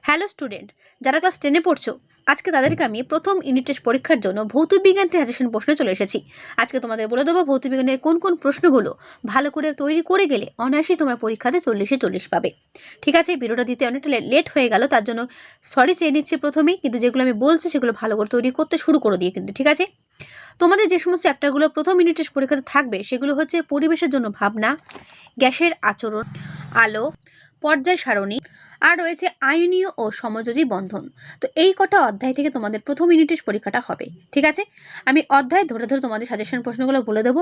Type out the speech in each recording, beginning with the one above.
Hello student, যারা class 10-এ পড়ছো, আজকে তাদেরকে আমি প্রথম ইউনিট টেস্ট পরীক্ষার জন্য ভৌতবিজ্ঞান থেকে সাজেশন প্রশ্নে চলে এসেছি। আজকে তোমাদের বলে দেবো ভৌতবিজ্ঞানের কোন কোন প্রশ্নগুলো ভালো করে তৈরি করে গেলে অনায়াসেই তোমরা পরীক্ষাতে 40-এ 40 পাবে। ঠিক আছে, ভিডিওটা দিতে অনেকটা লেট হয়ে গেল, তার জন্য সরি চেয়ে নিচ্ছি প্রথমেই, কিন্তু যেগুলো আমি বলছি সেগুলো ভালো করে তৈরি করতে শুরু করে দিয়ে কিন্তু। ঠিক আছে, তোমাদের যে সমস্ত চ্যাপ্টারগুলো প্রথম ইউনিট টেস্ট পরীক্ষাতে থাকবে সেগুলো হচ্ছে পরিবেশের জন্য ভাবনা, গ্যাসের আচরণ, আলো, পর্যায় সারণী, আর রয়েছে আয়নীয় ও সমযোজী বন্ধন। তো এই কটা অধ্যায় থেকে তোমাদের প্রথম ইউনিটের পরীক্ষাটা হবে। ঠিক আছে, আমি অধ্যায় ধরে ধরে তোমাদের সাজেশন প্রশ্নগুলো বলে দেবো,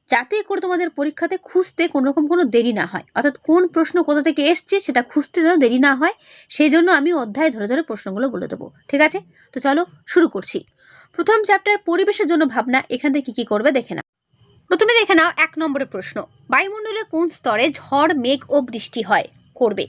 যাতে করে তোমাদের পরীক্ষাতে খুঁজতে কোনো রকম কোনো দেরি না হয়, অর্থাৎ কোন প্রশ্ন কোথা থেকে এসছে সেটা খুঁজতে যেন দেরি না হয়, সেই জন্য আমি অধ্যায় ধরে ধরে প্রশ্নগুলো বলে দেবো। ঠিক আছে, তো চলো শুরু করছি। প্রথম চ্যাপ্টার পরিবেশের জন্য ভাবনা, এখান থেকে কি করবে দেখে নাও। প্রথমে দেখে নাও 1 নম্বরের প্রশ্ন, বায়ুমণ্ডলে কোন স্তরে ঝড়, মেঘ ও বৃষ্টি হয়? করবে।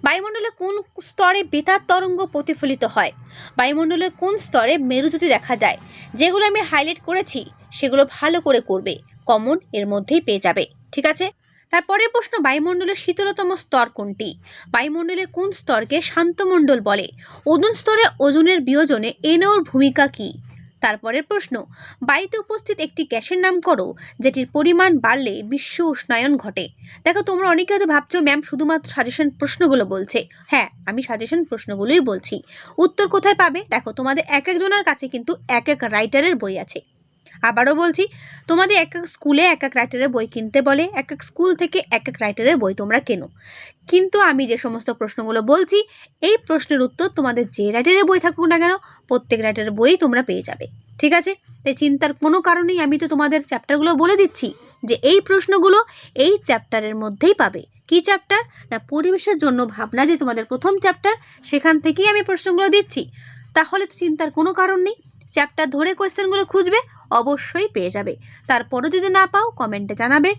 বায়ুমণ্ডলে কোন স্তরে বেতার তরঙ্গ প্রতিফলিত হয়? বায়ুমণ্ডলের কোন স্তরে মেরুজ্যোতি দেখা যায়? যেগুলো আমি হাইলাইট করেছি সেগুলো ভালো করে করবে, কমন এর মধ্যেই পেয়ে যাবে। ঠিক আছে, তারপরে প্রশ্ন, বায়ুমণ্ডলের শীতলতম স্তর কোনটি? বায়ুমণ্ডলের কোন স্তরকে শান্তমণ্ডল বলে? ওজোন স্তরে ওজনের বিয়োজনে এনওর ভূমিকা কী? তারপরের প্রশ্ন, বায়ুতে উপস্থিত একটি গ্যাসের নাম করো যেটির পরিমাণ বাড়লে বিশ্ব উষ্ণায়ন ঘটে। দেখো, তোমরা অনেকে হয়তো ভাবছো ম্যাম শুধুমাত্র সাজেশন প্রশ্নগুলো বলছে। হ্যাঁ, আমি সাজেশন প্রশ্নগুলোই বলছি। উত্তর কোথায় পাবে? দেখো, তোমাদের এক একজনের কাছে কিন্তু এক এক রাইটারের বই আছে। আবারও বলছি, তোমাদের এক এক স্কুলে এক এক রাইটারের বই কিনতে বলে, এক এক স্কুল থেকে এক এক রাইটারের বই তোমরা কেনো, কিন্তু আমি যে সমস্ত প্রশ্নগুলো বলছি এই প্রশ্নের উত্তর তোমাদের যে রাইটারের বই থাকুক না কেন প্রত্যেক রাইটারের বই তোমরা পেয়ে যাবে। ঠিক আছে, তাই চিন্তার কোনো কারণেই, আমি তো তোমাদের চ্যাপ্টারগুলো বলে দিচ্ছি যে এই প্রশ্নগুলো এই চ্যাপ্টারের মধ্যেই পাবে। কি চ্যাপ্টার? না, পরিবেশের জন্য ভাবনা, যে তোমাদের প্রথম চ্যাপ্টার, সেখান থেকেই আমি প্রশ্নগুলো দিচ্ছি। তাহলে তো চিন্তার কোনো কারণ নেই, চ্যাপ্টার ধরে কোয়েশ্চেনগুলো খুঁজবে, অবশ্যই পেয়ে যাবে। তারপরও যদি না পাও কমেন্টে জানাবে,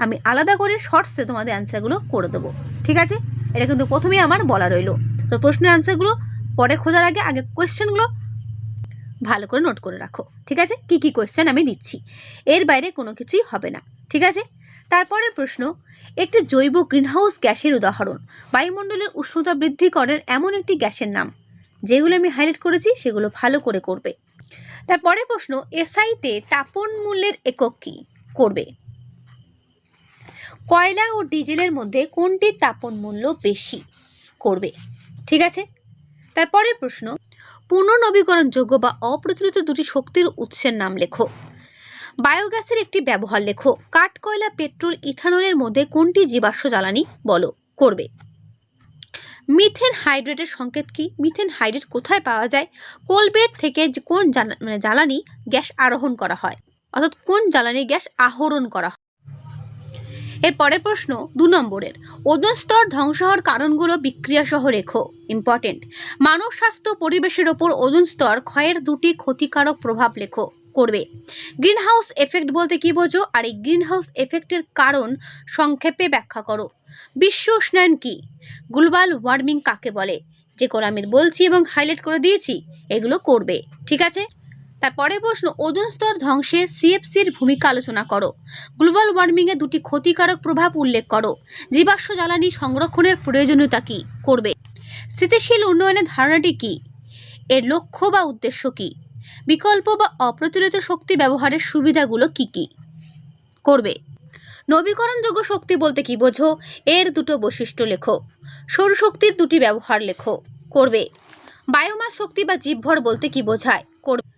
আমি আলাদা করে শর্টসে তোমাদের অ্যান্সারগুলো করে দেবো। ঠিক আছে, এটা কিন্তু প্রথমেই আমার বলা রইলো। তো প্রশ্নের অ্যান্সারগুলো পরে খোঁজার আগে আগে কোয়েশ্চেনগুলো ভালো করে নোট করে রাখো। ঠিক আছে, কি কি কোয়েশ্চেন আমি দিচ্ছি, এর বাইরে কোনো কিছুই হবে না। ঠিক আছে, তারপরের প্রশ্ন, একটি জৈব গ্রিনহাউস গ্যাসের উদাহরণ। বায়ুমণ্ডলের উষ্ণতা বৃদ্ধি করেন এমন একটি গ্যাসের নাম। যেগুলো আমি হাইলাইট করেছি সেগুলো ভালো করে করবে। তারপরের প্রশ্ন, এসআইতে তাপন মূল্যের একক কী? করবে। কয়লা ও ডিজেলের মধ্যে কোনটির তাপন মূল্য বেশি? করবে। ঠিক আছে, তারপরের প্রশ্ন, পুনর্নবীকরণযোগ্য বা অপ্রচলিত দুটি শক্তির উৎসের নাম লেখো। বায়োগ্যাসের একটি ব্যবহার লেখো। কাঠ, কয়লা, পেট্রোল, ইথানলের মধ্যে কোনটি জীবাশ্ম জ্বালানি? বলো। করবে। মিথেন হাইড্রেটের সংকেত কি? মিথেন হাইড্রেট কোথায় পাওয়া যায়? কোলবেট থেকে কোন জ্বালানি গ্যাস আরোহণ করা হয়, অর্থাৎ কোন জ্বালানি গ্যাস আহরণ করা হয়। এর পরের প্রশ্ন 2 নম্বরের, ওজোন স্তর ধ্বংস হওয়ার কারণগুলো বিক্রিয়া সহ লেখো। ইম্পর্টেন্ট। মানব স্বাস্থ্য পরিবেশের ওপর ওজোন স্তর ক্ষয়ের 2টি ক্ষতিকারক প্রভাব লেখো। করবে। গ্রিন হাউস এফেক্ট বলতে কি বোঝো, আর এই গ্রিন হাউস এফেক্টের কারণ সংক্ষেপে ব্যাখ্যা করো। বিশ্ব উষ্ণায়ন কি? গ্লোবাল ওয়ার্মিং কাকে বলে? যেগুলো আমি বলছি এবং হাইলাইট করে দিয়েছি এগুলো করবে। ঠিক আছে, তারপরে প্রশ্ন, ওজোন স্তর ধ্বংসে সিএফসির ভূমিকা আলোচনা করো। গ্লোবাল ওয়ার্মিংয়ের 2টি ক্ষতিকারক প্রভাব উল্লেখ করো। জীবাশ্ম জ্বালানি সংরক্ষণের প্রয়োজনীয়তা কি? করবে। স্থিতিশীল উন্নয়নের ধারণাটি কি? এর লক্ষ্য বা উদ্দেশ্য কি? বিকল্প বা অপ্রচলিত শক্তি ব্যবহারের সুবিধাগুলো কি কি? করবে। নবীকরণযোগ্য শক্তি বলতে কি বোঝো? এর 2টো বৈশিষ্ট্য লেখো। সৌরশক্তির 2টি ব্যবহার লেখো। করবে। বায়োমাস শক্তি বা জীবভর বলতে কি বোঝায়? করবে।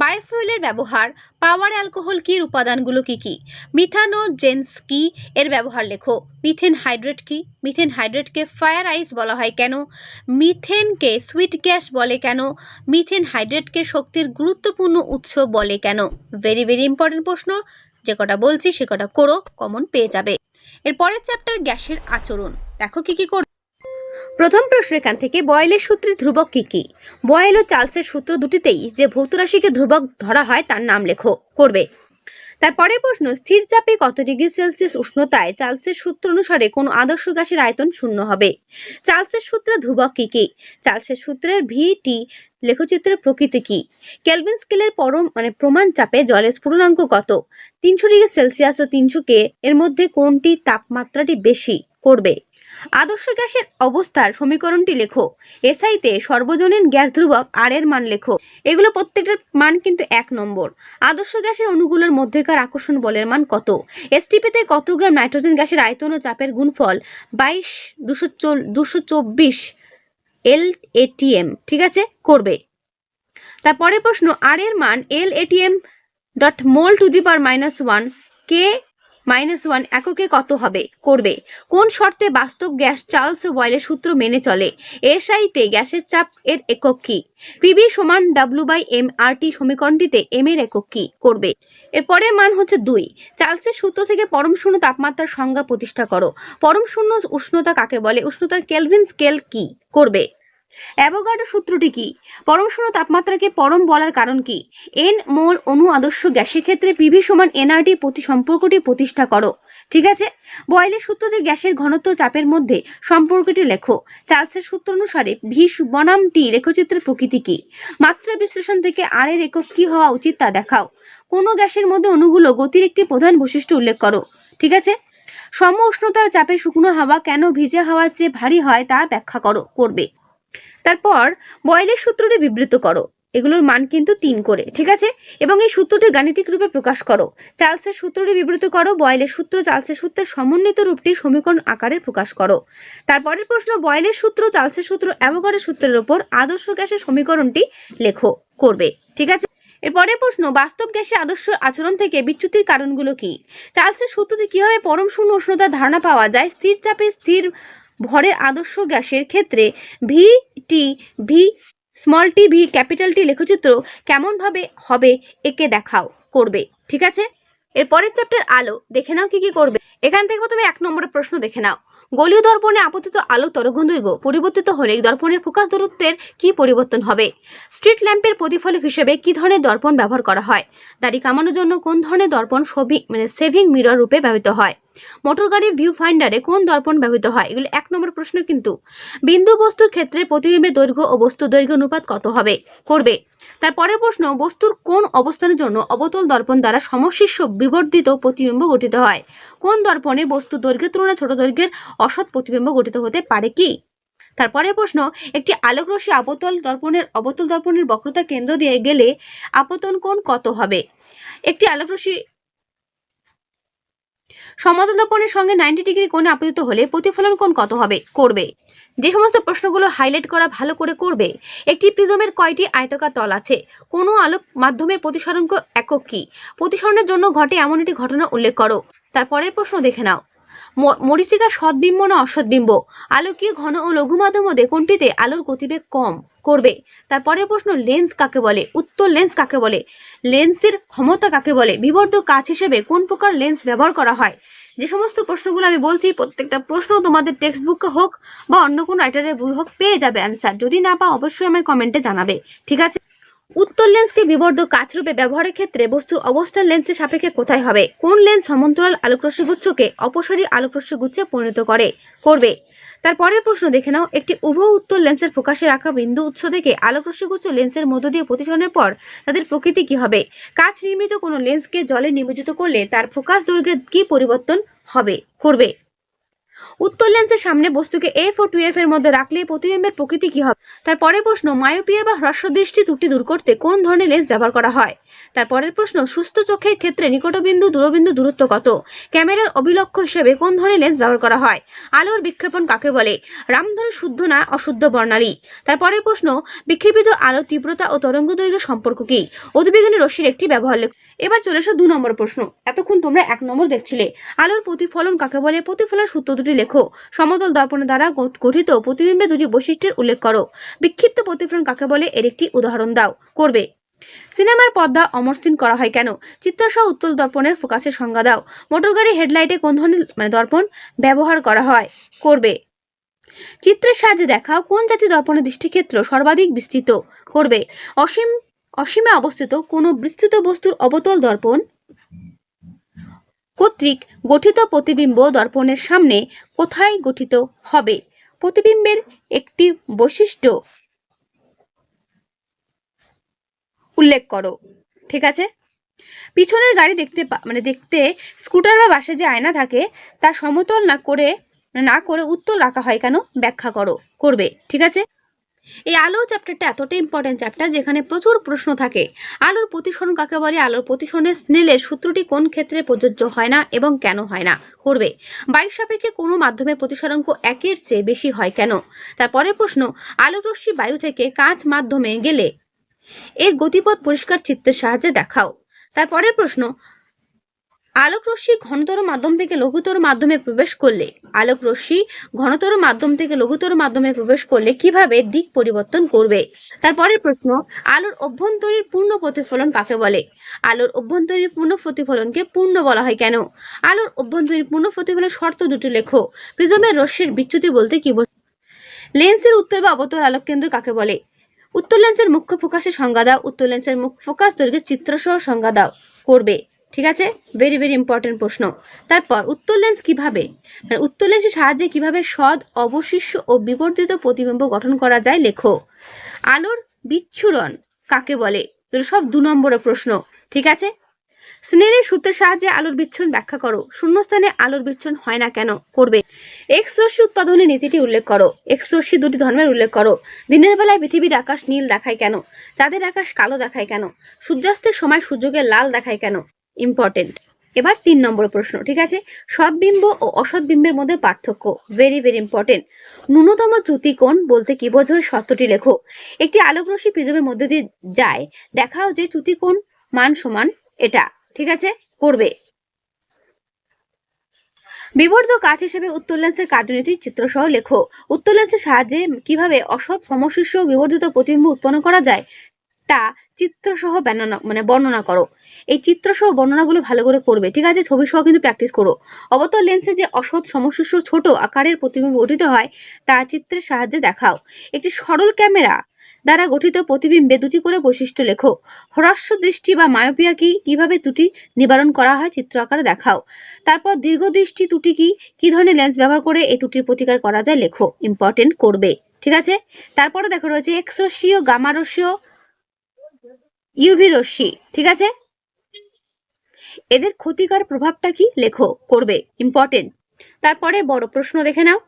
বায়োফুয়েলের ব্যবহার। পাওয়ার অ্যালকোহল কি? উপাদানগুলো কি কি? মিথানোজেন্স কি? এর ব্যবহার লেখো। মিথেন হাইড্রেট কি? মিথেন হাইড্রেটকে ফায়ার আইস বলা হয় কেন? মিথেনকে সুইট গ্যাস বলে কেন? মিথেন হাইড্রেটকে শক্তির গুরুত্বপূর্ণ উৎস বলে কেন? ভেরি ভেরি ইম্পর্টেন্ট প্রশ্ন, যে কটা বলছি সে কটা করো, কমন পেয়ে যাবে। এর পরের চ্যাপ্টার গ্যাসের আচরণ, দেখো কি কি করো। প্রথম প্রশ্ন এখান থেকে, বয়েলের সূত্রে ধ্রুবক কি কি? বয়েল ও চার্লসের সূত্র দুটিতেই যে ভৌত রাশিকে ধ্রুবক ধরা হয় তার নাম লেখো। করবে। তারপরে প্রশ্ন, স্থির চাপে কত ডিগ্রি সেলসিয়াস উষ্ণতায় চার্লসের সূত্র অনুসারে কোন আদর্শ গ্যাসের আয়তন 0 হবে? চার্লসের সূত্রে ধ্রুবক কি কি? চার্লসের সূত্রের VT লেখচিত্রের প্রকৃতি কি? কেলভিন স্কেলের প্রমাণ চাপে জলের স্ফুটনাঙ্ক কত? 300 ডিগ্রি সেলসিয়াস ও 300 K এর মধ্যে কোনটি তাপমাত্রাটি বেশি? করবে। আদর্শ গ্যাসের অবস্থার সমীকরণটি লেখো। এসআইতে সর্বজনীন গ্যাস ধ্রুবক আর এর মান লেখো। এগুলো প্রত্যেকটার মান কিন্তু 1 নম্বর। আদর্শ গ্যাসের অণুগুলোর মধ্যেকার আকর্ষণ বলের মান কত? এসটিপিতে কত গ্রাম নাইট্রোজেন গ্যাসের আয়তন ও চাপের গুণফল 22,224 LATM। ঠিক আছে, করবে। তারপরের প্রশ্ন, আর এর মান LATM dot mole to the power -1 কে -1 এককে কত হবে? করবে। কোন শর্তে বাস্তব গ্যাস চার্লস বয়েলের সূত্র মেনে চলে? এসআইতে গ্যাসের চাপ এর একক কি? পিবি সমান W/m/RT সমীকরণটিতে এম এর একক কি? করবে। এর পরের মান হচ্ছে 2। চার্লসের সূত্র থেকে পরম শূন্য তাপমাত্রার সংজ্ঞা প্রতিষ্ঠা করো। পরম শূন্য উষ্ণতা কাকে বলে? উষ্ণতার কেলভিন স্কেল কি? করবে। অ্যাভোগাড্রো সূত্রটি কি? পরম শূন্য তাপমাত্রাকে পরম বলার কারণ কি? এন মোল অণু আদর্শ গ্যাসের ক্ষেত্রে পিভি সমান এনআরটি প্রতি সম্পর্কটি প্রতিষ্ঠা করো। ঠিক আছে, বয়েলের সূত্রতে গ্যাসের ঘনত্ব চাপের মধ্যে সম্পর্কটি লেখো। চার্লসের সূত্র অনুসারে ভি বনাম টি লেখচিত্রের প্রকৃতি কি? মাত্রা বিশ্লেষণ থেকে আর এর একক কি হওয়া উচিত তা দেখাও। কোনো গ্যাসের মধ্যে অণুগুলো গতির একটি প্রধান বৈশিষ্ট্য উল্লেখ করো। ঠিক আছে, সম উষ্ণতার চাপে শুকনো হাওয়া কেন ভিজে হাওয়ার চেয়ে ভারী হয় তা ব্যাখ্যা করো। করবে। তারপর বয়েলের সূত্রটি বিবৃত করো। এগুলোর মান কিন্তু 3 করে। ঠিক আছে, এবং এই সূত্রটি গাণিতিক রূপে প্রকাশ করো। চার্লসের সূত্রটি বিবৃত করো। বয়েলের সূত্র চার্লসের সূত্রের সমন্বিত রূপটি সমীকরণ আকারে প্রকাশ করো। তারপরের প্রশ্ন, বয়েলের সূত্র, চার্লসের সূত্র, অ্যাভোগাড্রো সূত্রের উপর আদর্শ গ্যাসের সমীকরণটি লেখো। করবে। ঠিক আছে, এরপরে প্রশ্ন, বাস্তব গ্যাসের আদর্শ আচরণ থেকে বিচ্যুতির কারণগুলো কি? চার্লসের সূত্রতে কিভাবে পরম শূন্য উষ্ণতার ধারণা পাওয়া যায়? স্থির চাপে স্থির ভরের আদর্শ গ্যাসের ক্ষেত্রে V T V small T V capital T লেখচিত্র কেমন ভাবে হবে একে দেখাও। করবে। ঠিক আছে, এর পরের চ্যাপ্টার আলো, দেখে নাও কি কি করবে। এখান থেকে প্রথমে 1 নম্বরের প্রশ্ন দেখে নাও। গোলীয় দর্পণে আপতিত আলো তরঙ্গদৈর্ঘ্য পরিবর্তিত হলে দর্পণের ফোকাস দূরত্বের কি পরিবর্তন হবে? স্ট্রিট ল্যাম্পের প্রতিফলক হিসেবে কি ধরনের দর্পণ ব্যবহার করা হয়? দাড়ি কামানোর জন্য কোন ধরনের দর্পণ সেভিং মিরর রূপে ব্যবহৃত হয়? মোটর গাড়ির ভিউ ফাইন্ডারে কোন দর্পণ ব্যবহৃত হয়? এগুলো 1 নম্বর প্রশ্ন কিন্তু। বিন্দু বস্তুর ক্ষেত্রে প্রতিবিম্বের দৈর্ঘ্য ও বস্তুর দৈর্ঘ্য অনুপাত কত হবে? করবে। তারপরের প্রশ্ন, বস্তুর কোন অবস্থানের জন্য অবতল দর্পণ দ্বারা সমশীর্ষ বিবর্ধিত প্রতিবিম্ব গঠিত হয়? কোন দর্পণে বস্তুর দৈর্ঘ্যের তুলনায় ছোট দৈর্ঘ্যের অসৎ প্রতিবিম্ব গঠিত হতে পারে কি? তারপরে প্রশ্ন, একটি আলোকরশ্মি অবতল দর্পণের বক্রতা কেন্দ্র দিয়ে গেলে আপতন কোণ কত হবে? একটি আলোকরশ্মি সমতল দর্পণের সঙ্গে 90 ডিগ্রি কোণে আপতিত হলে প্রতিফলন কোণ কত হবে? করবে। যে সমস্ত প্রশ্নগুলো হাইলাইট করা ভালো করে করবে। একটি প্রিজমের কয়টি আয়তাকার তল আছে? কোনো আলোক মাধ্যমের প্রতিসরণ একক কি? প্রতিসরণের জন্য ঘটে এমন একটি ঘটনা উল্লেখ করো। তারপরের প্রশ্ন দেখে নাও। মরীচিকা সদ্বিম্ব না অসদ্বিম্ব? আলোকীয় ঘন ও লঘু মাধ্যম মধ্যে কোনটিতে আলোর গতিবেগ কম? করবে। তারপরের প্রশ্ন, লেন্স কাকে বলে? উত্তর লেন্স কাকে বলে? লেন্সের ক্ষমতা কাকে বলে? বিবর্ধক কাচ হিসেবে কোন প্রকার লেন্স ব্যবহার করা হয়? যে সমস্ত প্রশ্নগুলো আমি বলছি প্রত্যেকটা প্রশ্ন তোমাদের টেক্সট বুকে হোক বা অন্য কোনো রাইটারের বই হোক পেয়ে যাবে অ্যান্সার। যদি না পাও অবশ্যই আমায় কমেন্টে জানাবে। ঠিক আছে, উত্তর লেন্সকে বিবর্ধক কাচ রূপে ব্যবহারের ক্ষেত্রে বস্তুর অবস্থান লেন্সের সাপেক্ষে কোথায় হবে? কোন লেন্স সমান্তরাল আলোকরশ্মি গুচ্ছকে অপসারী আলোকরশ্মি গুচ্ছে পরিণত করে? করবে। তারপরের প্রশ্ন দেখে নাও। একটি উভয় উত্তর লেন্সের প্রকাশে রাখা বিন্দু উৎস থেকে আলোকরশ্মি গুচ্ছ লেন্সের মধ্য দিয়ে প্রতিসরণের পর তাদের প্রকৃতি কি হবে? কাচ নির্মিত কোনো লেন্সকে জলে নিমজ্জিত করলে তার ফোকাস দৈর্ঘ্যের কি পরিবর্তন হবে? করবে। উত্তর লেন্সের সামনে বস্তুকে F ও 2F এর মধ্যে রাখলে প্রতিবিম্বের প্রকৃতি কি হবে? তারপরের প্রশ্ন, মায়োপিয়া বা হ্রস্বদৃষ্টি ত্রুটি দূর করতে কোন ধরনের লেন্স ব্যবহার করা হয়? তারপরের প্রশ্ন, সুস্থ চোখের ক্ষেত্রে নিকটবিন্দু দূরবিন্দু দূরত্ব কত? ক্যামেরার অভিলক্ষ্য হিসেবে কোন ধরনের লেন্স ব্যবহার করা হয়? আলোর বিক্ষেপণ কাকে বলে? রামধনু শুদ্ধ না অশুদ্ধ বর্ণালী? তারপরের প্রশ্ন, বিক্ষেপিত আলো তীব্রতা ও তরঙ্গ দৈর্ঘ্যের সম্পর্ক কি? অতিবেগুনি রশ্মির একটি ব্যবহার লেখ। এবার চলে এসো 2 নম্বর প্রশ্ন। এতক্ষণ তোমরা 1 নম্বর দেখছিলে। আলোর প্রতিফলন কাকে বলে? প্রতিফলন সূত্র দুটি লেখো। সমতল দর্পণের দ্বারা গঠিত প্রতিবিম্বে দুটি বৈশিষ্ট্যের উল্লেখ করো। বিক্ষিপ্ত প্রতিফলন কাকে বলে? এর একটি উদাহরণ দাও। করবে। সিনেমার পর্দা অমসৃণ করা হয় কেন? চিত্রসহ উত্তল দর্পণের ফোকাসের সংজ্ঞা দাও। মোটর গাড়ি হেডলাইটে কোন ধরনের দর্পণ ব্যবহার করা হয়? করবে। চিত্রের সাহায্যে দেখাও কোন জাতীয় দর্পণের দৃষ্টিক্ষেত্র সর্বাধিক বিস্তৃত? করবে। অসীমে অবস্থিত কোন বিস্তৃত বস্তুর অবতল দর্পণ কর্তৃক গঠিত প্রতিবিম্ব দর্পণের সামনে কোথায় গঠিত হবে? প্রতিবিম্বের একটি বৈশিষ্ট্য উল্লেখ করো। ঠিক আছে, পিছনের গাড়ি দেখতে স্কুটার বা বাসে যে আয়না থাকে তা সমতল না করে না করে উত্তর রাখা হয় কেন ব্যাখ্যা করো। করবে। ঠিক আছে। এই আলো চ্যাপ্টারটা এতটাই ইম্পর্টেন্ট চ্যাপ্টার যেখানে প্রচুর প্রশ্ন থাকে। আলোর প্রতিসরণ কাকে বলে, আলোর প্রতিসরণের স্নেলের সূত্রটি কোন ক্ষেত্রে প্রযোজ্য হয় না এবং কেন হয় না। করবে। বায়ুর সাপেক্ষে কোনো মাধ্যমের প্রতিসরাঙ্ক 1-এর চেয়ে বেশি হয় কেন। তারপরের প্রশ্ন, আলোর রশ্মি বায়ু থেকে কাঁচ মাধ্যমে গেলে এর গতিপথ পরিষ্কার চিত্রের সাহায্যে দেখাও। তারপরের প্রশ্ন, আলোক রশ্মি ঘনতর মাধ্যম থেকে লঘুতর মাধ্যমে প্রবেশ করলে আলোক রশ্মি ঘনতর মাধ্যম থেকে লঘুতর মাধ্যমে প্রবেশ করলে কিভাবে দিক পরিবর্তন করবে। তারপরের প্রশ্ন, আলোর অভ্যন্তরীণ পূর্ণ প্রতিফলন কাকে বলে। আলোর অভ্যন্তরীণ পূর্ণ প্রতিফলনকে পূর্ণ বলা হয় কেন। আলোর অভ্যন্তরীণ পূর্ণ প্রতিফলনের শর্ত দুটি লেখো। প্রিজমের রশ্মির বিচ্যুতি বলতে কি বোঝায়। লেন্সের উত্তর বা অবতল আলোক কেন্দ্র কাকে বলে। উত্তর লেন্সের মুখ্য ফোকাসের সংজ্ঞা দাও। উত্তর লেন্সের মুখ্য ফোকাস দৈর্ঘ্যের চিত্রসহ সংজ্ঞা দাও। করবে। ঠিক আছে, ভেরি ভেরি ইম্পর্টেন্ট প্রশ্ন। তারপর উত্তর লেন্স কিভাবে, উত্তর লেন্সের সাহায্যে কিভাবে সদ, অবশিষ্ট ও বিবর্তিত প্রতিবিম্ব গঠন করা যায় লেখো। আলোর বিচ্ছুরণ কাকে বলে। সব 2 নম্বরের প্রশ্ন। ঠিক আছে। স্নেলের সূত্রের সাহায্যে আলোর বিচ্ছুরণ ব্যাখ্যা করো। শূন্যস্থানে আলোর বিচ্ছুরণ হয় না কেন। করবে। এক্স রশ্মি উৎপাদনের নীতিটি উল্লেখ করো। এক্স রশ্মি দুটি ধর্মের উল্লেখ করো। দিনের বেলায় পৃথিবীর আকাশ নীল দেখায় কেন। চাঁদের আকাশ কালো দেখায় কেন। সূর্যাস্তের সময় সূর্যকে লাল দেখায় কেন। ইম্পর্টেন্ট। এবার 3 নম্বর প্রশ্ন। ঠিক আছে। সৎবিম্ব ও অসৎবিম্বের মধ্যে পার্থক্য, ভেরি ভেরি ইম্পর্টেন্ট। ন্যূনতম চ্যুতি কোণ বলতে কি বোঝায় শর্তটি লেখো। একটি আলোক রশ্মি প্রিজমের মধ্যে দিয়ে যায়, দেখাও যে চ্যুতি কোণ মান সমান এটা। ঠিক আছে। করবে। বিবর্ধ কাচ হিসেবে উত্তর লেন্সের কার্যনীতির চিত্রসহ লেখো। উত্তর লেন্সের সাহায্যে কিভাবে অসৎ সমশীর্ষ বিবর্ধিত প্রতিবিম্ব উৎপন্ন করা যায় তা চিত্রসহ বর্ণনা করো। এই চিত্রসহ বর্ণনাগুলো ভালো করে করবে। ঠিক আছে। ছবি সহ কিন্তু প্র্যাকটিস করো। অবতল লেন্সে যে অসৎ সমশীর্ষ ছোট আকারের প্রতিবিম্ব গঠিত হয় তা চিত্রের সাহায্যে দেখাও। একটি সরল ক্যামেরা দ্বারা গঠিত প্রতিবিম্বে 2টি করে বৈশিষ্ট্য লেখো। হ্রস্ব দৃষ্টি বা মায়োপিয়া কিভাবে ত্রুটি নিবারণ করা হয় চিত্র আকারে দেখাও। তারপর দীর্ঘ দৃষ্টি ত্রুটি কি ধরনের লেন্স ব্যবহার করে এই ত্রুটির প্রতিকার করা যায় লেখো। ইম্পর্টেন্ট। করবে। ঠিক আছে। তারপরে দেখো রয়েছে এক্স রশ্মি ও গামা রশ্মি ও ইউভি রশ্মি। ঠিক আছে। এদের ক্ষতিকর প্রভাবটা কি লেখো। করবে। ইম্পর্টেন্ট। তারপরে বড় প্রশ্ন দেখে নাও।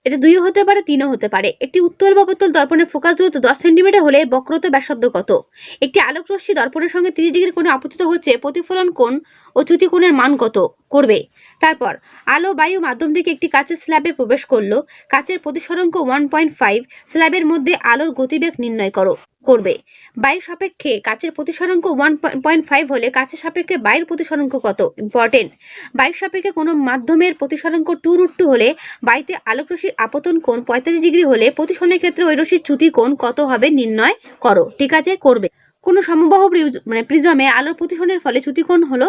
এটা 2 হতে পারে, 3ও হতে পারে। একটি উত্তল বা অবতল দর্পণের ফোকাস দূরত্ব 10 সেন্টিমিটার হলে বক্রতা ব্যাসার্ধ কত। একটি আলোক রশ্মি দর্পণের সঙ্গে 30 ডিগ্রি কোণে আপতিত হচ্ছে, প্রতিফলন কোণ ও চ্যুতি কোণের মান কত। করবে। তারপর আলো বায়ু মাধ্যম থেকে একটি কাচের স্ল্যাবে প্রবেশ করলো, কাচের প্রতিসরাঙ্ক 1.5, স্ল্যাবের মধ্যে আলোর গতিবেগ নির্ণয় করো। করবে। বায়ু সাপেক্ষে কাচের প্রতিসরাঙ্ক 1.5 হলে কাচের সাপেক্ষে বায়ুর প্রতিসরাঙ্ক কত। ইম্পর্টেন্ট। বায়ু সাপেক্ষে কোনো মাধ্যমের প্রতিসরাঙ্ক 2√2 হলে বায়ুতে আলোক রশ্মির আপতন কোণ 45 ডিগ্রি হলে প্রতিসরণের ক্ষেত্রে ওই রশ্মির চ্যুতি কোণ কত হবে নির্ণয় করো। ঠিক আছে। করবে। কোনো সমবাহু প্রিজমে আলোর প্রতিসরণের ফলে চ্যুতি কোণ হলো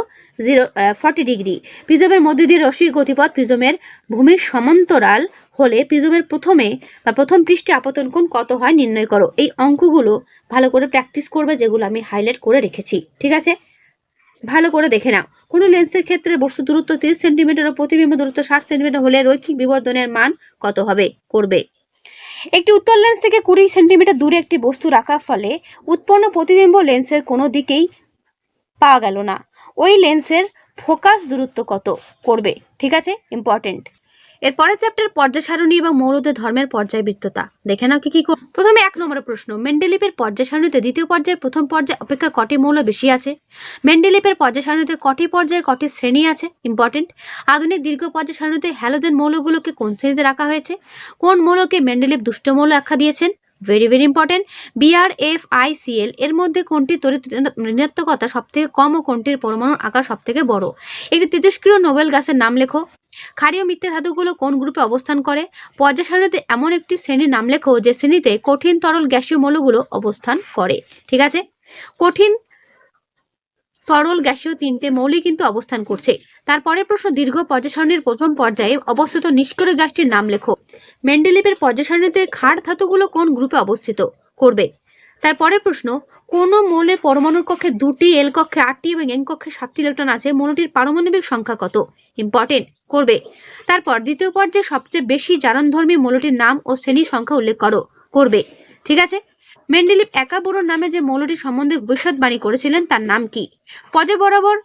40 ডিগ্রি। প্রিজমের মধ্যে দিয়ে রশ্মির গতিপথ প্রিজমের ভূমির সমান্তরাল হলে প্রিজমের প্রথম পৃষ্ঠে আপতন কোণ কত হয় নির্ণয় করো। এই অঙ্কগুলো ভালো করে প্র্যাকটিস করবে, যেগুলো আমি হাইলাইট করে রেখেছি। ঠিক আছে। ভালো করে দেখে নাও। কোনো লেন্সের ক্ষেত্রে বস্তু দূরত্ব 30 সেন্টিমিটার ও প্রতিবিম্ব দূরত্ব 60 সেন্টিমিটার হলে রৈখিক বিবর্ধনের মান কত হবে। করবে। একটি উত্তল লেন্স থেকে 20 সেন্টিমিটার দূরে একটি বস্তু রাখার ফলে উৎপন্ন প্রতিবিম্ব লেন্সের কোনো দিকেই পাওয়া গেল না, ওই লেন্সের ফোকাস দূরত্ব কত। করবে। ঠিক আছে। ইম্পর্টেন্ট। এরপরের চ্যাপ্টার পর্যায় সারণী এবং মৌলদের ধর্মের পর্যায়বৃত্ততা দেখে নাও কি প্রথমে 1 নম্বরের প্রশ্ন, মেন্ডেলিভের পর্যায় সারণীতে দ্বিতীয় পর্যায়ের প্রথম পর্যায় অপেক্ষা কটি মৌল বেশি আছে। মেন্ডেলিভের পর্যায় সারণীতে কটি পর্যায়ে কটি শ্রেণী আছে। ইম্পর্টেন্ট। আধুনিক দীর্ঘ পর্যায় সারণীতে হ্যালোজেন মৌলগুলোকে কোন শ্রেণীতে রাখা হয়েছে। কোন মৌলকে মেন্ডেলিভ দুষ্ট মৌল আখ্যা দিয়েছেন। Very very important. BrFICl এর মধ্যে কোনটি তড়িৎ ঋণাত্মকতা সবথেকে কম ও কোনটির পরমাণুর আকার সবথেকে বড়। একটি তেজস্ক্রিয় নোবেল গাছের নাম লেখো। ক্ষারীয় মিথ্যে ধাতুগুলো কোন গ্রুপে অবস্থান করে। পর্যায় সারণীতে এমন একটি শ্রেণীর নাম লেখো যে শ্রেণীতে কঠিন তরল গ্যাসীয় মৌলগুলো অবস্থান করে। ঠিক আছে। কঠিন তরল গ্যাসীয় 3টে মৌলই কিন্তু অবস্থান করছে। তারপরের প্রশ্ন, দীর্ঘ পর্যায় সারণীর প্রথম পর্যায়ে অবস্থিত নিষ্ক্রিয় গ্যাসটির নাম লেখো। মেন্ডেলিভের পর্যায় সারণীতে ক্ষার ধাতুগুলো কোন গ্রুপে অবস্থিত। করবে। তারপরের প্রশ্ন, কোন মৌলের পরমাণুর কক্ষে 2টি, এল কক্ষে 8টি এবং এন কক্ষে 7টি ইলেকট্রন আছে, মৌলটির পারমাণবিক সংখ্যা কত। ইম্পর্টেন্ট। করবে। তারপর দ্বিতীয় পর্যায়ে সবচেয়ে বেশি জারণধর্মী মৌলটির নাম ও শ্রেণীর সংখ্যা উল্লেখ করো। করবে। ঠিক আছে। মেন্ডেলিভ একা বোরন নামে যে মৌলটির সম্বন্ধে ভবিষ্যৎবাণী করেছিলেন তার নাম কি। পর্যায় বরাবর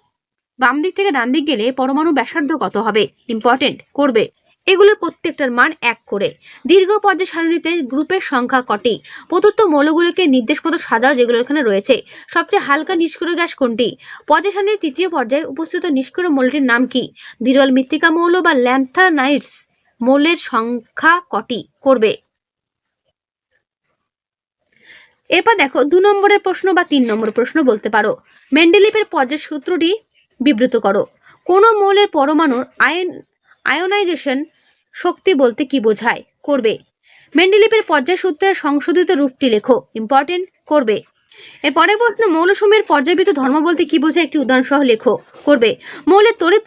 বাম দিক থেকে ডান দিক গেলে পরমাণু ব্যাসার্ধ কত হবে। ইম্পর্টেন্ট। করবে। এগুলোর প্রত্যেকটার মান 1 করে। দীর্ঘ পর্যায় সারণীতে গ্রুপের সংখ্যা কটি? প্রদত্ত মৌলগুলোকে নির্দেশ মতো সাজাও যেগুলো এখানে রয়েছে। সবচেয়ে হালকা নিষ্ক্রিয় গ্যাস কোনটি? পর্যায় সারণীর তৃতীয় পর্যায়ে উপস্থিত নিষ্ক্রিয় মৌলটির নাম কি? বিরল মৃত্তিকা মৌল বা ল্যান্থানাইটস মৌলের সংখ্যা কটি? করবে। এরপর দেখো 2 নম্বরের প্রশ্ন বা 3 নম্বর প্রশ্ন বলতে পারো। মেন্ডেলিভের পর্যায় সূত্রটি বিবৃত করো। কোন মৌলের পরমাণুর আয়নাইজেশন শক্তি বলতে কি বোঝায়? করবে। মেন্ডেলিভের পর্যায় সূত্রের সংশোধিত রূপটি লেখো। ইম্পর্টেন্ট। করবে। এরপরে প্রশ্ন মৌলসমূহের পর্যায়বৃত্ত ধর্ম বলতে কি বোঝায়? একটি উদাহরণ সহ লেখো। করবে। মৌলের তড়িৎ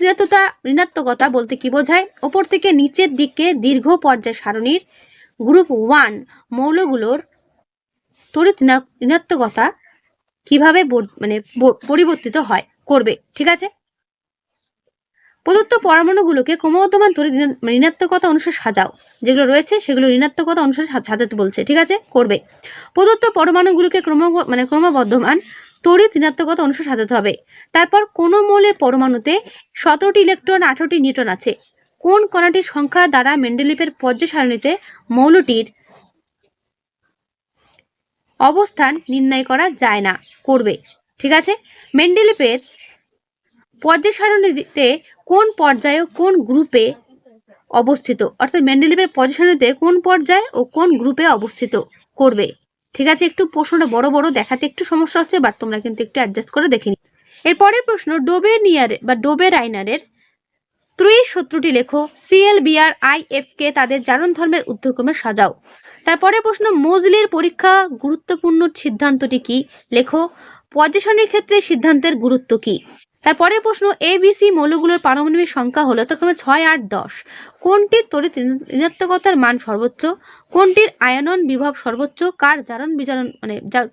ঋণাত্মকতা বলতে কি বোঝায়? ওপর থেকে নিচের দিকে দীর্ঘ পর্যায় সারণীর গ্রুপ 1 মৌলগুলোর তড়িৎ ঋণাত্মকতা কিভাবে পরিবর্তিত হয়? করবে। ঠিক আছে। প্রদত্ত পরমাণুগুলোকে ক্রমবর্ধমান তড়িৎ ঋণাত্মকতা অনুসারে সাজাও। যেগুলো রয়েছে সেগুলো ঋণাত্মকতা অনুসারে সাজাতে বলছে। ঠিক আছে। করবে। প্রদত্ত পরমাণুগুলোকে ক্রমবর্ধমান তড়িৎ ঋণাত্মকতা অনুসারে সাজাতে হবে। তারপর কোন মৌলের পরমাণুতে 17টি ইলেকট্রন 18টি নিউট্রন আছে? কোন কণাটির সংখ্যা দ্বারা মেন্ডেলিভের পর্যায় সারণীতে মৌলটির অবস্থান নির্ণয় করা যায় না? করবে। ঠিক আছে। মেন্ডেলিভের পর্যায় সারণীতে কোন পর্যায়ে কোন গ্রুপে অবস্থিত? অর্থাৎ মেন্ডেলিভের পর্যায় সারণীতে কোন পর্যায়ে ও কোন গ্রুপে অবস্থিত? করবে। ঠিক আছে। একটু প্রশ্নটা বড় বড় দেখাতে একটু সমস্যা হচ্ছে, বাট তোমরা কিন্তু একটু অ্যাডজাস্ট করে দেখে নিও। এরপরের প্রশ্ন ডোবেরাইনারের ত্রয়ী সূত্রটি লেখো। ClBr+IF কে তাদের জারণ ধর্মের ঊর্ধ্বক্রমে সাজাও। তারপরে প্রশ্ন মোজলির পরীক্ষা গুরুত্বপূর্ণ সিদ্ধান্তটি কি? লেখো। পর্যায় সারণীর ক্ষেত্রে সিদ্ধান্তের গুরুত্ব কি? তারপরে প্রশ্ন ABC মৌলগুলোর পারমাণবিক সংখ্যা হলো যথাক্রমে 6, 8, 10। কোনটির তড়িৎ ঋণাত্মকতার মান সর্বোচ্চ? কোনটির আয়নন বিভব সর্বোচ্চ?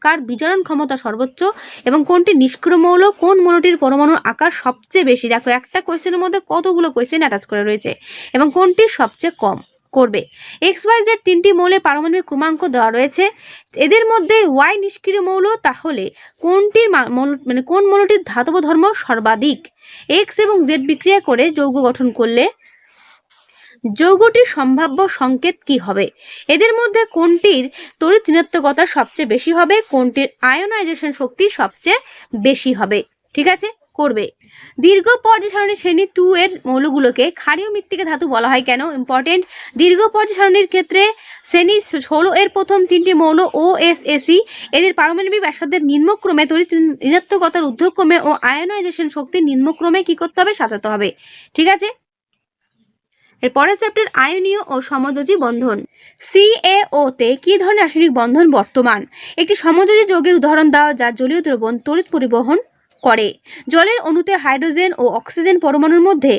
কার বিজারণ ক্ষমতা সর্বোচ্চ? এবং কোনটি নিষ্ক্রিয় মৌল? কোন মৌলটির পরমাণুর আকার সবচেয়ে বেশি? দেখো একটা কোয়েশ্চেনের মধ্যে কতগুলো কোয়েশ্চেন অ্যাটাচ করে রয়েছে। এবং কোনটির সবচেয়ে কম? করবে। XYZ 3টি মৌলের পারমাণবিক ক্রমাঙ্ক দেওয়া রয়েছে। এদের মধ্যে Y নিষ্ক্রিয় মৌল, তাহলে কোন মৌলটির ধাতব ধর্ম সর্বাধিক? X এবং Z বিক্রিয়া করে যৌগ গঠন করলে যৌগটির সম্ভাব্য সংকেত কি হবে? এদের মধ্যে কোনটির তড়িৎ ঋণাত্মকতা সবচেয়ে বেশি হবে? কোনটির আয়নাইজেশন শক্তি সবচেয়ে বেশি হবে? ঠিক আছে। করবে। দীর্ঘ পর্যায় সারণী শ্রেণী 2 এর মৌলগুলোকে ক্ষারীয় মৃত্তিকা ধাতু বলা হয় কেন? ইম্পর্টেন্ট। দীর্ঘ পর্যায় সারণীর ক্ষেত্রে শ্রেণী 16 এর প্রথম 3টি মৌল OSAC এদের পারমাণবিক ব্যাসার্ধের নিম্নক্রমে তড়িৎ ঋণাত্মকতার ঊর্ধ্বক্রমে ও আয়নাইজেশন শক্তির নিম্নক্রমে কি করতে হবে? সাজাতে হবে। ঠিক আছে। এর পরের চ্যাপ্টার আয়নীয় ও সমযোজী বন্ধন। CaO তে কি ধরনের রাসায়নিক বন্ধন বর্তমান? একটি সমযোজী যৌগের উদাহরণ দাও যার জলীয় দ্রবণ তড়িৎ পরিবহন করে। জলের অণুতে হাইড্রোজেন ও অক্সিজেন পরমাণুর মধ্যে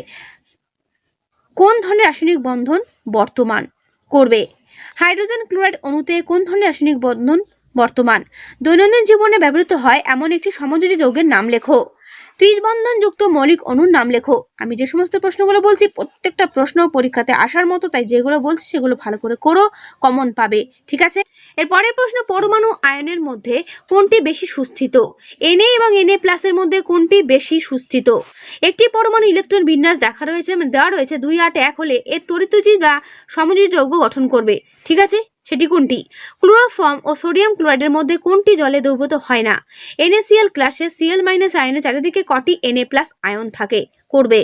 কোন ধরনের রাসায়নিক বন্ধন বর্তমান? করবে। হাইড্রোজেন ক্লোরাইড অণুতে কোন ধরনের রাসায়নিক বন্ধন বর্তমান? দৈনন্দিন জীবনে ব্যবহৃত হয় এমন একটি সমযোজী যৌগের নাম লেখো। ত্রিবন্ধনযুক্ত মৌলিক অণুর নাম লেখো। আমি যে সমস্ত প্রশ্নগুলো বলছি প্রত্যেকটা প্রশ্ন পরীক্ষাতে আসার মতো, তাই যেগুলো বলছি সেগুলো ভালো করে করো, কমন পাবে। ঠিক আছে। এর পরের প্রশ্ন পরমাণু আয়নের মধ্যে কোনটি বেশি সুস্থিত? Na এবং Na+ এর মধ্যে কোনটি বেশি সুস্থিত? একটি পরমাণু ইলেকট্রন বিন্যাস দেওয়া রয়েছে 2, 8, 1 হলে এর তড়িৎযোজী বা সমযোজী যৌগ গঠন করবে। ঠিক আছে। সেটি কোনটি? ক্লোরোফর্ম ও সোডিয়াম ক্লোরাইডের মধ্যে কোনটি জলে দ্রবীভূত হয় না? NaCl ক্লাসে Cl- আয়নের চারিদিকে কটি Na+ আয়ন থাকে? করবে।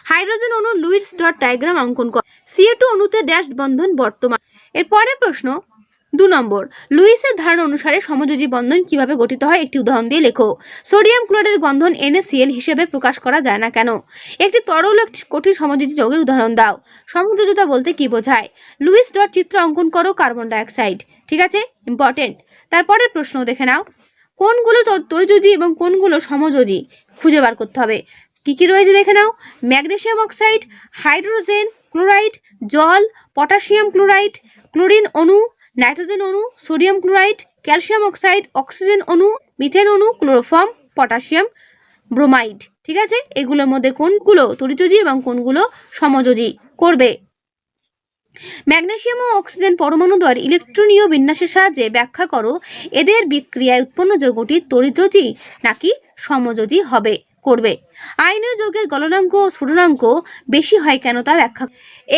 হাইড্রোজেন অণু লুইস ডট ডায়াগ্রাম অঙ্কন কর। CO2 অণুতে ড্যাশ বন্ধন বর্তমান। এর পরের প্রশ্ন 2 নম্বর লুইসের ধারণা অনুসারে সমযোজী বন্ধন কিভাবে গঠিত হয়? একটি উদাহরণ দিয়ে লেখো। সোডিয়াম ক্লোরাইডের বন্ধন NaCl হিসেবে প্রকাশ করা যায় না কেন? একটি তরল কঠিন সমযোজী যৌগের উদাহরণ দাও। সমযোজীতা বলতে কি বোঝায়? লুইস ডট চিত্র অঙ্কন করো কার্বন ডাইঅক্সাইড। ঠিক আছে। ইম্পর্টেন্ট। তারপরের প্রশ্ন দেখে নাও। কোনগুলো তড়িৎযোজী এবং কোনগুলো সমযোজী খুঁজে বার করতে হবে। কি কি রয়েছে দেখে নাও। ম্যাগনেসিয়াম অক্সাইড, হাইড্রোজেন ক্লোরাইড, জল, পটাশিয়াম ক্লোরাইড, ক্লোরিন অণু, নাইট্রোজেন অণু, sodium chloride, calcium oxide, oxygen অণু, মিথেন অণু, ক্লোরোফর্ম, পটাশিয়াম ব্রোমাইড। ঠিক আছে। এগুলোর মধ্যে কোনগুলো তড়িৎযোজী এবং কোনগুলো সমযোজী? করবে। ম্যাগনেসিয়াম ও অক্সিজেন পরমাণু দ্বয়ের ইলেকট্রনীয় বিন্যাসের সাহায্যে ব্যাখ্যা করো এদের বিক্রিয়ায় উৎপন্ন যৌগটি তড়িৎযোজী নাকি সমযোজী হবে? করবে। আয়নীয় যৌগের গলনাঙ্ক ও স্ফুটনাঙ্ক বেশি হয় কেন তা ব্যাখ্যা।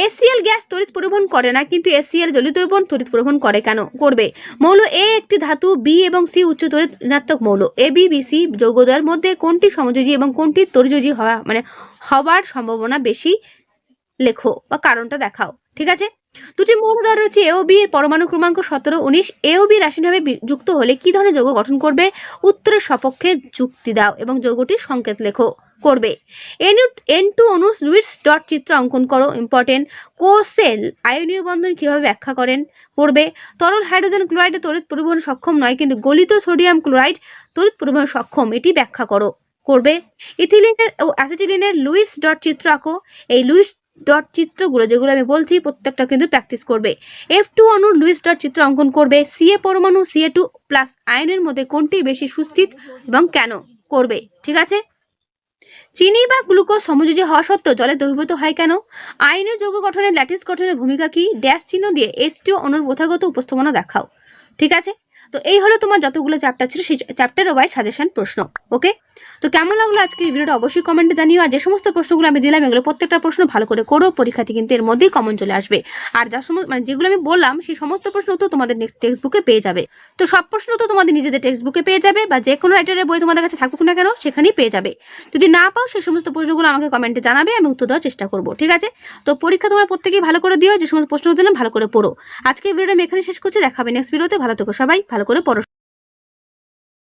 এসিএল গ্যাস তড়িৎ পরিবহন করে না কিন্তু এসিএল জলীয় দ্রবণ তড়িৎ পরিবহন করে কেন করবে। মৌল এ একটি ধাতু, বি এবং সি উচ্চ তড়িৎ ঋণাত্মক মৌল। এ বি বি সি যৌগদ্বয়ের মধ্যে কোনটি সমযোজী এবং কোনটি তড়িযোজী হওয়ার সম্ভাবনা বেশি লেখো বা কারণটা দেখাও। ঠিক আছে, দুটি মৌল দেওয়া রয়েছে এ ও বি এর পরমাণু ক্রমাঙ্ক 17, 19। এ ও বি রাসায়নিকভাবে যুক্ত হলে কি ধরনের যৌগ গঠন করবে? উত্তরের সপক্ষে যুক্তি দাও এবং যৌগটির সংকেত লেখো। করবে। N2 অণু লুইস ডট চিত্র অঙ্কন করো। ইম্পর্টেন্ট। কোসেল আয়নীয় বন্ধন কিভাবে ব্যাখ্যা করেন? করবে। তরল হাইড্রোজেন ক্লোরাইডে তড়িৎ পরিবহন সক্ষম নয় কিন্তু গলিত সোডিয়াম ক্লোরাইড তড়িৎ পরিবহন সক্ষম, এটি ব্যাখ্যা করো। করবে। ইথিলিনের ও অ্যাসিটিলিনের লুইস ডট চিত্র আঁকো। এই লুইস ডট চিত্রগুলো যেগুলো আমি বলছি প্রত্যেকটা কিন্তু প্র্যাকটিস করবে। F2 অণুর লুইস ডট চিত্র অঙ্কন করবে। Ca পরমাণু Ca2 প্লাস আয়নের মধ্যে কোনটি বেশি সুস্থিত এবং কেন? করবে। ঠিক আছে, চিনি বা গ্লুকোজ সমযোজী হওয়া সত্ত্বেও জলে দ্রবীভূত হয় কেন? আয়নীয় যৌগ গঠনে ল্যাটিস গঠনের ভূমিকা কি? ড্যাশ চিহ্ন দিয়ে H2 অণুর প্রথাগত উপস্থাপনা দেখাও। ঠিক আছে, তো এই হলো তোমার যতগুলো চ্যাপ্টার ছিল সেই চ্যাপ্টার ওয়াইজ সাজেশন প্রশ্ন। ওকে, তো কেমন লাগলো আজকে এই ভিডিওটা অবশ্যই কমেন্টে জানিও। আর যে সমস্ত প্রশ্নগুলো আমি দিলাম এগুলো প্রত্যেকটা প্রশ্ন ভালো করে করো, পরীক্ষাতে কিন্তু এর মধ্যেই কমন চলে আসবে। আর যার যেগুলো আমি বললাম সেই সমস্ত প্রশ্ন তো তোমাদের নেক্সট টেক্সট বুকে পেয়ে যাবে। তো সব প্রশ্ন তো তোমাদের নিজেদের টেক্সট বুকে পেয়ে যাবে বা যে কোনো রাইটারের বই তোমাদের কাছে থাকুক না কেন সেখানেই পেয়ে যাবে। যদি না পাও সেই সমস্ত প্রশ্নগুলো আমাকে কমেন্টে জানাবে, আমি উত্তর দেওয়ার চেষ্টা করবো। ঠিক আছে, তো পরীক্ষা তোমরা প্রত্যেকেই ভালো করে দিও, যে সমস্ত প্রশ্ন দিলাম ভালো করে পড়ো। আজকে এই ভিডিওটা আমি এখানে শেষ করছি, দেখাবে নেক্সট ভিডিওতে। ভালো থেকো সবাই, ভালো করে পড়ো।